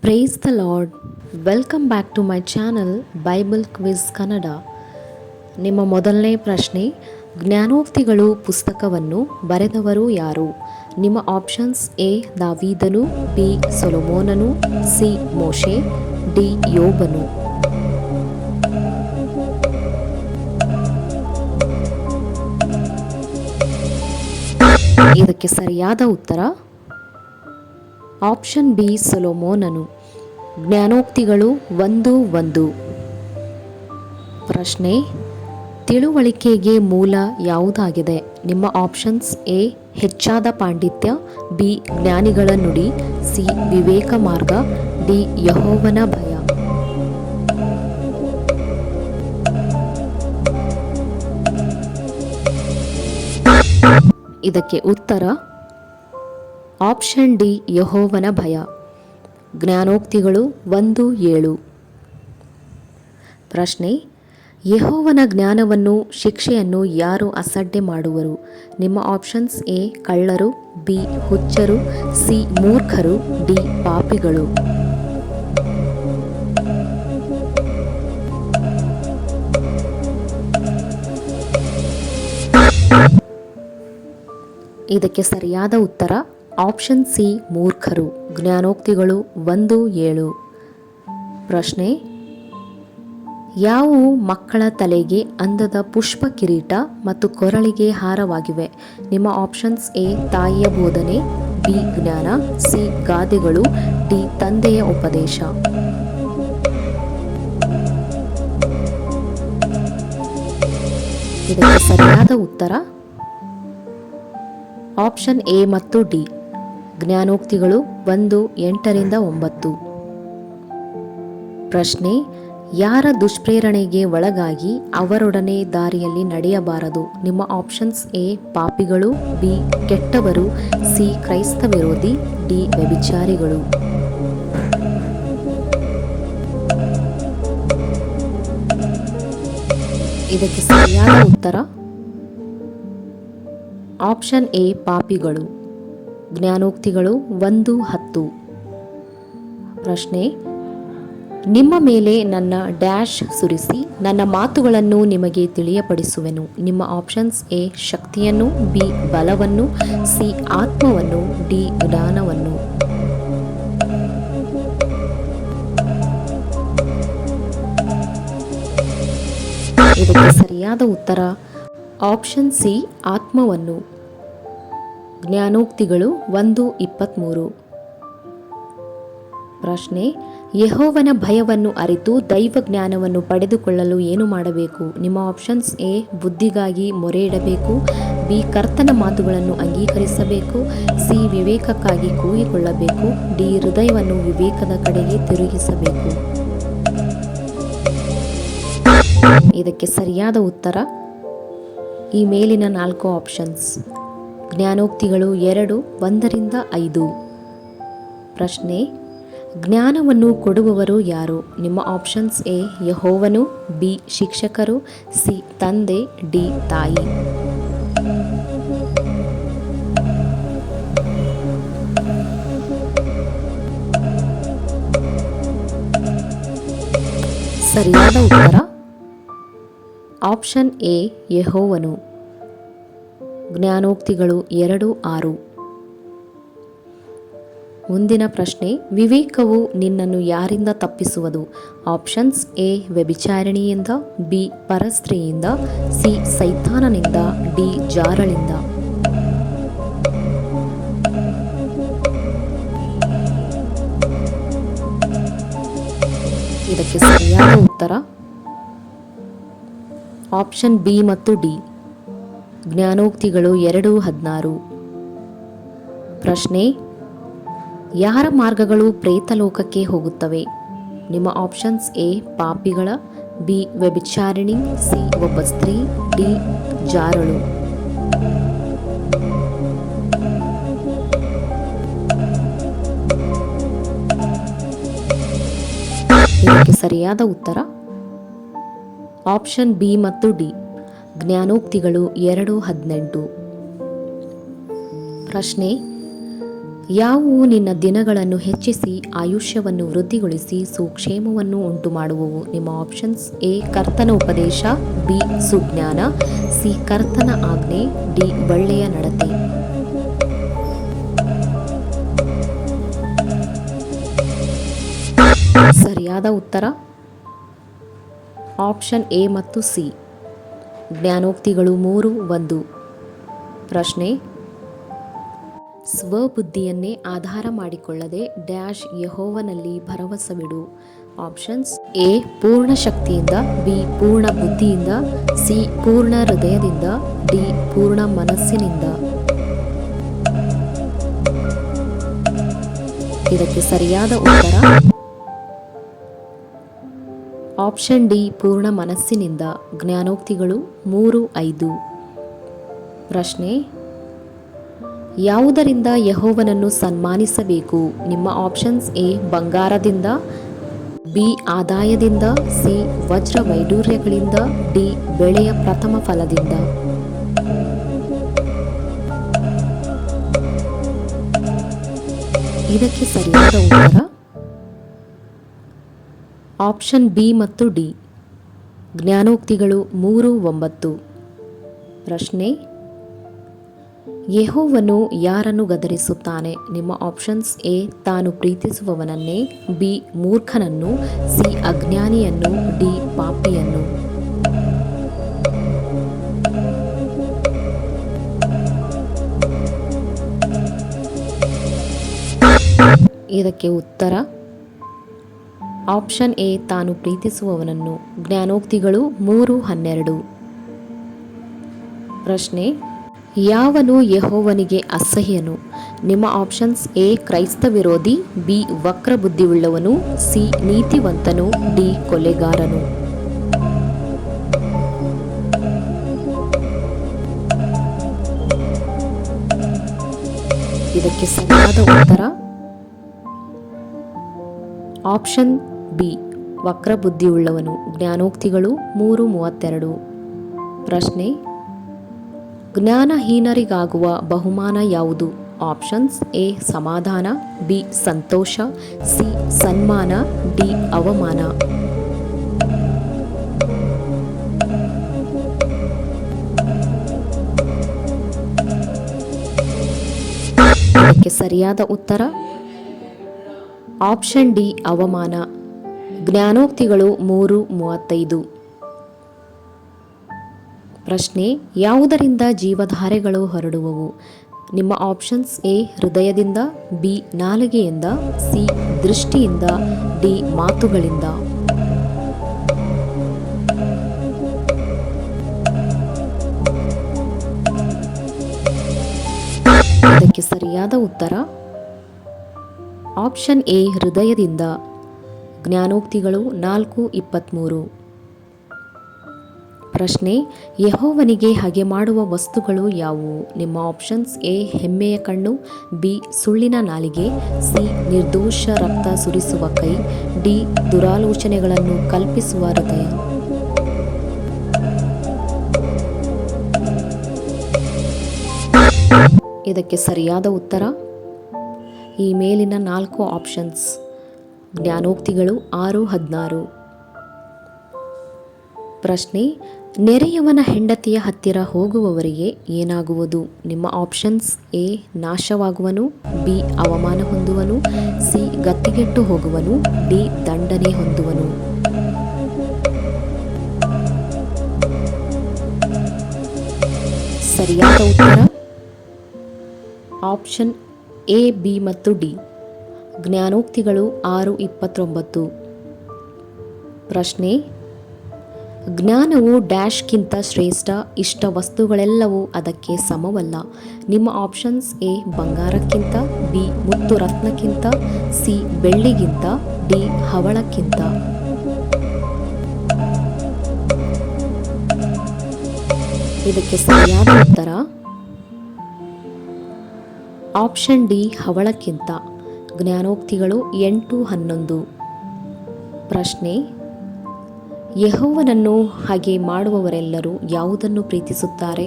Price the Lord. Welcome back to my channel Bible quiz Kannada. ನಿಮ್ಮ ಮೊದಲನೇ ಪ್ರಶ್ನೆ, ಜ್ಞಾನೋಕ್ತಿಗಳು ಪುಸ್ತಕವನ್ನು ಬರೆದವರು ಯಾರು? ನಿಮ್ಮ ಆಪ್ಷನ್ಸ್: ಎ ದಾವೀದನು, ಬಿ ಸೊಲೊಮೋನನು, ಸಿ ಮೋಶೆ, ಡಿ ಯೋಬನು. ಇದಕ್ಕೆ ಸರಿಯಾದ ಉತ್ತರ ಆಪ್ಷನ್ ಬಿ ಸೊಲೊಮೋನನು. ಜ್ಞಾನೋಕ್ತಿಗಳು 1:1. ಪ್ರಶ್ನೆ, ತಿಳುವಳಿಕೆಗೆ ಮೂಲ ಯಾವುದಾಗಿದೆ? ನಿಮ್ಮ ಆಪ್ಷನ್ಸ್: ಎ ಹೆಚ್ಚಾದ ಪಾಂಡಿತ್ಯ, ಬಿ ಜ್ಞಾನಿಗಳ ನುಡಿ, ಸಿ ವಿವೇಕ ಮಾರ್ಗ, ಡಿ ಯೆಹೋವನ ಭಯ. ಇದಕ್ಕೆ ಉತ್ತರ ಆಪ್ಷನ್ ಡಿ ಯೆಹೋವನ ಭಯ. ಜ್ಞಾನೋಕ್ತಿಗಳು 1:7. ಪ್ರಶ್ನೆ, ಯೆಹೋವನ ಜ್ಞಾನವನ್ನು ಶಿಕ್ಷೆಯನ್ನು ಯಾರು ಅಸಡ್ಡೆ ಮಾಡುವರು? ನಿಮ್ಮ ಆಪ್ಷನ್ಸ್: ಎ ಕಳ್ಳರು, ಬಿ ಹುಚ್ಚರು, ಸಿ ಮೂರ್ಖರು, ಡಿ ಪಾಪಿಗಳು. ಇದಕ್ಕೆ ಸರಿಯಾದ ಉತ್ತರ ಆಪ್ಷನ್ ಸಿ ಮೂರ್ಖರು. ಜ್ಞಾನೋಕ್ತಿಗಳು 1:7. ಪ್ರಶ್ನೆ, ಯಾವುವು ಮಕ್ಕಳ ತಲೆಗೆ ಅಂದದ ಪುಷ್ಪ ಕಿರೀಟ ಮತ್ತು ಕೊರಳಿಗೆ ಹಾರವಾಗಿವೆ? ನಿಮ್ಮ ಆಪ್ಷನ್ಸ್: ಎ ತಾಯಿಯ ಬೋಧನೆ, ಬಿ ಜ್ಞಾನ, ಸಿ ಗಾದೆಗಳು, ಡಿ ತಂದೆಯ ಉಪದೇಶ. ಇದಕ್ಕೆ ಸರಿಯಾದ ಉತ್ತರ ಆಪ್ಷನ್ ಎ ಮತ್ತು ಡಿ. ಜ್ಞಾನೋಕ್ತಿಗಳು 1:8-9. ಪ್ರಶ್ನೆ, ಯಾರ ದುಷ್ಪ್ರೇರಣೆಗೆ ಒಳಗಾಗಿ ಅವರೊಡನೆ ದಾರಿಯಲ್ಲಿ ನಡೆಯಬಾರದು? ನಿಮ್ಮ ಆಪ್ಷನ್ಸ್: ಎ ಪಾಪಿಗಳು, ಬಿ ಕೆಟ್ಟವರು, ಸಿ ಕ್ರೈಸ್ತ ವಿರೋಧಿ, ಡಿ ವ್ಯಭಿಚಾರಿಗಳು. ಇದಕ್ಕೆ ಸರಿಯಾದ ಉತ್ತರ ಆಪ್ಷನ್ ಎ ಪಾಪಿಗಳು. ಜ್ಞಾನೋಕ್ತಿಗಳು 1:10. ಪ್ರಶ್ನೆ, ನಿಮ್ಮ ಮೇಲೆ ನನ್ನ ಡ್ಯಾಶ್ ಸುರಿಸಿ ನನ್ನ ಮಾತುಗಳನ್ನು ನಿಮಗೆ ತಿಳಿಯಪಡಿಸುವೆನು. ನಿಮ್ಮ ಆಪ್ಷನ್ಸ್: ಎ ಶಕ್ತಿಯನ್ನು, ಬಿ ಬಲವನ್ನು, ಸಿ ಆತ್ಮವನ್ನು, ಡಿ ಜ್ಞಾನವನ್ನು. ಇದಕ್ಕೆ ಸರಿಯಾದ ಉತ್ತರ ಆಪ್ಷನ್ ಸಿ ಆತ್ಮವನ್ನು. ಜ್ಞಾನೋಕ್ತಿಗಳು 1:23. ಪ್ರಶ್ನೆ, ಯೆಹೋವನ ಭಯವನ್ನು ಅರಿತು ದೈವ ಜ್ಞಾನವನ್ನು ಪಡೆದುಕೊಳ್ಳಲು ಏನು ಮಾಡಬೇಕು? ನಿಮ್ಮ ಆಪ್ಷನ್ಸ್: ಎ ಬುದ್ಧಿಗಾಗಿ ಮೊರೆ ಇಡಬೇಕು, ಬಿ ಕರ್ತನ ಮಾತುಗಳನ್ನು ಅಂಗೀಕರಿಸಬೇಕು, ಸಿ ವಿವೇಕಕ್ಕಾಗಿ ಕೂಗಿಕೊಳ್ಳಬೇಕು, ಡಿ ಹೃದಯವನ್ನು ವಿವೇಕದ ಕಡೆಗೆ ತಿರುಗಿಸಬೇಕು. ಇದಕ್ಕೆ ಸರಿಯಾದ ಉತ್ತರ ಈ ಮೇಲಿನ 4 ಆಪ್ಷನ್ಸ್. ಜ್ಞಾನೋಕ್ತಿಗಳು 2:1-5. ಪ್ರಶ್ನೆ, ಜ್ಞಾನವನ್ನು ಕೊಡುವವರು ಯಾರು? ನಿಮ್ಮ ಆಪ್ಷನ್ಸ್: ಎ ಯೆಹೋವನು, ಬಿ ಶಿಕ್ಷಕರು, ಸಿ ತಂದೆ, ಡಿ ತಾಯಿ. ಸರಿಯಾದ ಉತ್ತರ ಆಪ್ಷನ್ ಎ ಯೆಹೋವನು. ಜ್ಞಾನೋಕ್ತಿಗಳು 2:6. ಮುಂದಿನ ಪ್ರಶ್ನೆ, ವಿವೇಕವು ನಿನ್ನನ್ನು ಯಾರಿಂದ ತಪ್ಪಿಸುವುದು? ಆಪ್ಷನ್ಸ್: ಎ ವ್ಯಭಿಚಾರಿಣಿಯಿಂದ, ಬಿ ಪರಸ್ತ್ರೀಯಿಂದ, ಸಿ ಸೈತಾನನಿಂದ, ಡಿ ಜಾರಳಿಂದ. ಇದಕ್ಕೆ ಸರಿಯಾದ ಉತ್ತರ ಆಪ್ಷನ್ ಬಿ ಮತ್ತು ಡಿ. ಜ್ಞಾನೋಕ್ತಿಗಳು 2:16. ಪ್ರಶ್ನೆ, ಯಾರ ಮಾರ್ಗಗಳು ಪ್ರೇತಲೋಕಕ್ಕೆ ಹೋಗುತ್ತವೆ? ನಿಮ್ಮ ಆಪ್ಷನ್ಸ್: ಎ ಪಾಪಿಗಳ, ಬಿ ವ್ಯಭಿಚಾರಿಣಿ, ಸಿ ಒಬ್ಬ ಸ್ತ್ರೀ, ಡಿ ಜಾರಳು. ಇದಕ್ಕೆ ಸರಿಯಾದ ಉತ್ತರ ಆಪ್ಷನ್ ಬಿ ಮತ್ತು ಡಿ. ಜ್ಞಾನೋಕ್ತಿಗಳು 2:18. ಪ್ರಶ್ನೆ, ಯಾವುವು ನಿನ್ನ ದಿನಗಳನ್ನು ಹೆಚ್ಚಿಸಿ ಆಯುಷ್ಯವನ್ನು ವೃದ್ಧಿಗೊಳಿಸಿ ಸುಕ್ಷೇಮವನ್ನು ಉಂಟು ಮಾಡುವವು? ನಿಮ್ಮ ಆಪ್ಷನ್ಸ್: ಎ ಕರ್ತನ ಉಪದೇಶ, ಬಿ ಸುಜ್ಞಾನ, ಸಿ ಕರ್ತನ ಆಜ್ಞೆ, ಡಿ ಒಳ್ಳೆಯ ನಡತೆ. ಸರಿಯಾದ ಉತ್ತರ ಆಪ್ಷನ್ ಎ ಮತ್ತು ಸಿ. ಜ್ಞಾನೋಕ್ತಿಗಳು 3:1. ಪ್ರಶ್ನೆ: ಸ್ವಬುದ್ಧಿಯನ್ನೇ ಆಧಾರ ಮಾಡಿಕೊಳ್ಳದೆ ಡ್ಯಾಶ್ ಯೆಹೋವನಲ್ಲಿ ಭರವಸವಿಡು. ಆಪ್ಷನ್ಸ್: ಎ ಪೂರ್ಣ ಶಕ್ತಿಯಿಂದ, ಬಿ ಪೂರ್ಣ ಬುದ್ಧಿಯಿಂದ, ಸಿ ಪೂರ್ಣ ಹೃದಯದಿಂದ, ಡಿ ಪೂರ್ಣ ಮನಸ್ಸಿನಿಂದ. ಇದಕ್ಕೆ ಸರಿಯಾದ ಉತ್ತರ ಆಪ್ಷನ್ ಡಿ ಪೂರ್ಣ ಮನಸ್ಸಿನಿಂದ. ಜ್ಞಾನೋಕ್ತಿಗಳು 3:5. ಪ್ರಶ್ನೆ: ಯಾವುದರಿಂದ ಯೆಹೋವನನ್ನು ಸನ್ಮಾನಿಸಬೇಕು? ನಿಮ್ಮ ಆಪ್ಷನ್ಸ್: ಎ ಬಂಗಾರದಿಂದ, ಬಿ ಆದಾಯದಿಂದ, ಸಿ ವಜ್ರ ವೈಡೂರ್ಯಗಳಿಂದ, ಡಿ ಬೆಳೆಯ ಪ್ರಥಮ ಫಲದಿಂದ. ಇದಕ್ಕೆ ಸರಿಯಾದ ಉತ್ತರ ಆಪ್ಷನ್ ಬಿ ಮತ್ತು ಡಿ. ಜ್ಞಾನೋಕ್ತಿಗಳು 3:9. ಪ್ರಶ್ನೆ: ಯೆಹೋವನು ಯಾರನ್ನು ಗದರಿಸುತ್ತಾನೆ? ನಿಮ್ಮ ಆಪ್ಷನ್ಸ್: ಎ ತಾನು ಪ್ರೀತಿಸುವವನನ್ನೇ, ಬಿ ಮೂರ್ಖನನ್ನು, ಸಿ ಅಜ್ಞಾನಿಯನ್ನು, ಡಿ ಪಾಪಿಯನ್ನು. ಇದಕ್ಕೆ ಉತ್ತರ ಆಪ್ಷನ್ ಎ ತಾನು ಪ್ರೀತಿಸುವವನನ್ನು. ಜ್ಞಾನೋಕ್ತಿಗಳು 3:12. ಪ್ರಶ್ನೆ: ಯಾವನು ಯೆಹೋವನಿಗೆ ಅಸಹ್ಯನು? ನಿಮ್ಮ ಆಪ್ಷನ್ಸ್: ಎ ಕ್ರೈಸ್ತ ವಿರೋಧಿ, ಬಿ ವಕ್ರ ಬುದ್ಧಿಯುಳ್ಳವನು, ಸಿ ನೀತಿವಂತನು, ಡಿ ಕೊಲೆಗಾರನು. ಇದಕ್ಕೆ ಸರಿಯಾದ ಉತ್ತರ ಆಪ್ಷನ್ ಬಿ ವಕ್ರ ಬುದ್ಧಿಯುಳ್ಳವನು. ಜ್ಞಾನೋಕ್ತಿಗಳು 3:32. ಪ್ರಶ್ನೆ: ಜ್ಞಾನಹೀನರಿಗಾಗುವ ಬಹುಮಾನ ಯಾವುದು? ಆಪ್ಷನ್ಸ್: ಎ ಸಮಾಧಾನ, ಬಿ ಸಂತೋಷ, ಸಿ ಸನ್ಮಾನ, ಡಿ ಅವಮಾನ. ಇದಕ್ಕೆ ಸರಿಯಾದ ಉತ್ತರ ಆಪ್ಷನ್ ಡಿ ಅವಮಾನ. ಜ್ಞಾನೋಕ್ತಿಗಳು 3:35. ಪ್ರಶ್ನೆ: ಯಾವುದರಿಂದ ಜೀವಧಾರೆಗಳು ಹೊರಡುವವು? ನಿಮ್ಮ ಆಪ್ಷನ್ಸ್: ಎ ಹೃದಯದಿಂದ, ಬಿ ನಾಲಿಗೆಯಿಂದ, ಸಿ ದೃಷ್ಟಿಯಿಂದ, ಡಿ ಮಾತುಗಳಿಂದ. ಇದಕ್ಕೆ ಸರಿಯಾದ ಉತ್ತರ ಆಪ್ಷನ್ ಎ ಹೃದಯದಿಂದ. ಜ್ಞಾನೋಕ್ತಿಗಳು 4:23. ಪ್ರಶ್ನೆ: ಯೆಹೋವನಿಗೆ ಹಗೆ ಮಾಡುವ ವಸ್ತುಗಳು ಯಾವುವು? ನಿಮ್ಮ ಆಪ್ಷನ್ಸ್: ಎ ಹೆಮ್ಮೆಯ ಕಣ್ಣು, ಬಿ ಸುಳ್ಳಿನ ನಾಲಿಗೆ, ಸಿ ನಿರ್ದೋಷ ರಕ್ತ ಸುರಿಸುವ ಕೈ, ಡಿ ದುರಾಲೋಚನೆಗಳನ್ನು ಕಲ್ಪಿಸುವ ಹೃದಯ. ಇದಕ್ಕೆ ಸರಿಯಾದ ಉತ್ತರ ಈ ಮೇಲಿನ 4 ಆಪ್ಷನ್ಸ್. ಜ್ಞಾನೋಕ್ತಿಗಳು 6:16. ಪ್ರಶ್ನೆ: ನೆರೆಯವನ ಹೆಂಡತಿಯ ಹತ್ತಿರ ಹೋಗುವವರಿಗೆ ಏನಾಗುವುದು? ನಿಮ್ಮ ಆಪ್ಷನ್ಸ್: ಎ ನಾಶವಾಗುವನು, ಬಿ ಅವಮಾನ ಹೊಂದುವನು, ಸಿ ಗತ್ತಿಗೆಟ್ಟು ಹೋಗುವನು, ಡಿ ದಂಡನೆ ಹೊಂದುವನು. ಸರಿಯಾದ ಉತ್ತರ ಆಪ್ಷನ್ ಎ, ಬಿ ಮತ್ತು ಡಿ. ಜ್ಞಾನೋಕ್ತಿಗಳು 6:29. ಪ್ರಶ್ನೆ: ಜ್ಞಾನವು ಡ್ಯಾಶ್ಗಿಂತ ಶ್ರೇಷ್ಠ, ಇಷ್ಟ ವಸ್ತುಗಳೆಲ್ಲವೂ ಅದಕ್ಕೆ ಸಮವಲ್ಲ. ನಿಮ್ಮ ಆಪ್ಷನ್ಸ್: ಎ ಬಂಗಾರಕ್ಕಿಂತ, ಬಿ ಮುತ್ತು ರತ್ನಕ್ಕಿಂತ, ಸಿ ಬೆಳ್ಳಿಗಿಂತ, ಡಿ ಹವಳಕ್ಕಿಂತ. ಇದಕ್ಕೆ ಸರಿಯಾದ ಉತ್ತರ ಆಪ್ಷನ್ ಡಿ ಹವಳಕ್ಕಿಂತ. ಜ್ಞಾನೋಕ್ತಿಗಳು 8:11. ಪ್ರಶ್ನೆ: ಯೆಹೋವನನ್ನು ಹಾಗೆ ಮಾಡುವವರೆಲ್ಲರೂ ಯಾವುದನ್ನು ಪ್ರೀತಿಸುತ್ತಾರೆ?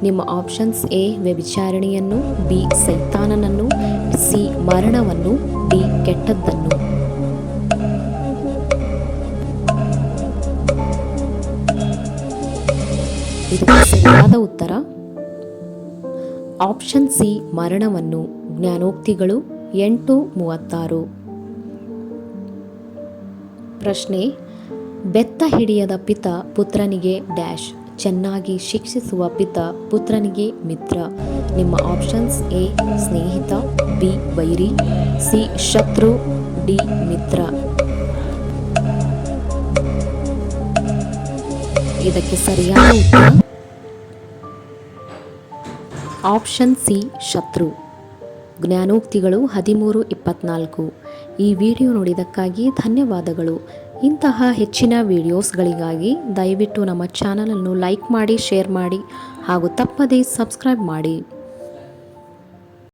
ನಿಮ್ಮ ಆಪ್ಷನ್ಸ್: ಎ ವ್ಯಭಿಚಾರಿಣಿಯನ್ನು, ಬಿ ಸೈತಾನನನ್ನು, ಸಿ ಮರಣವನ್ನು, ಡಿ ಕೆಟ್ಟದ್ದನ್ನು. ಇದಕ್ಕೆ ಸರಿಯಾದ ಉತ್ತರ ಆಪ್ಷನ್ ಸಿ ಮರಣವನ್ನು. ಜ್ಞಾನೋಕ್ತಿಗಳು 8:36. ಪ್ರಶ್ನೆ: ಬೆತ್ತ ಹಿಡಿಯದ ಪಿತ ಪುತ್ರನಿಗೆ ಡ್ಯಾಶ್, ಚೆನ್ನಾಗಿ ಶಿಕ್ಷಿಸುವ ಪಿತ ಪುತ್ರನಿಗೆ ಮಿತ್ರ. ನಿಮ್ಮ ಆಪ್ಷನ್ಸ್: ಎ ಸ್ನೇಹಿತ, ಬಿ ವೈರಿ, ಸಿ ಶತ್ರು, ಡಿ ಮಿತ್ರ. ಇದಕ್ಕೆ ಸರಿಯಾದ ಉತ್ತರ ಆಪ್ಷನ್ ಸಿ ಶತ್ರು. ಜ್ಞಾನೋಕ್ತಿಗಳು 13:24. ಈ ವಿಡಿಯೋ ನೋಡಿದ್ದಕ್ಕಾಗಿ ಧನ್ಯವಾದಗಳು. ಇಂತಹ ಹೆಚ್ಚಿನ ವಿಡಿಯೋಸ್ಗಳಿಗಾಗಿ ದಯವಿಟ್ಟು ನಮ್ಮ ಚಾನಲನ್ನು ಲೈಕ್ ಮಾಡಿ, ಶೇರ್ ಮಾಡಿ ಹಾಗೂ ತಪ್ಪದೇ ಸಬ್ಸ್ಕ್ರೈಬ್ ಮಾಡಿ.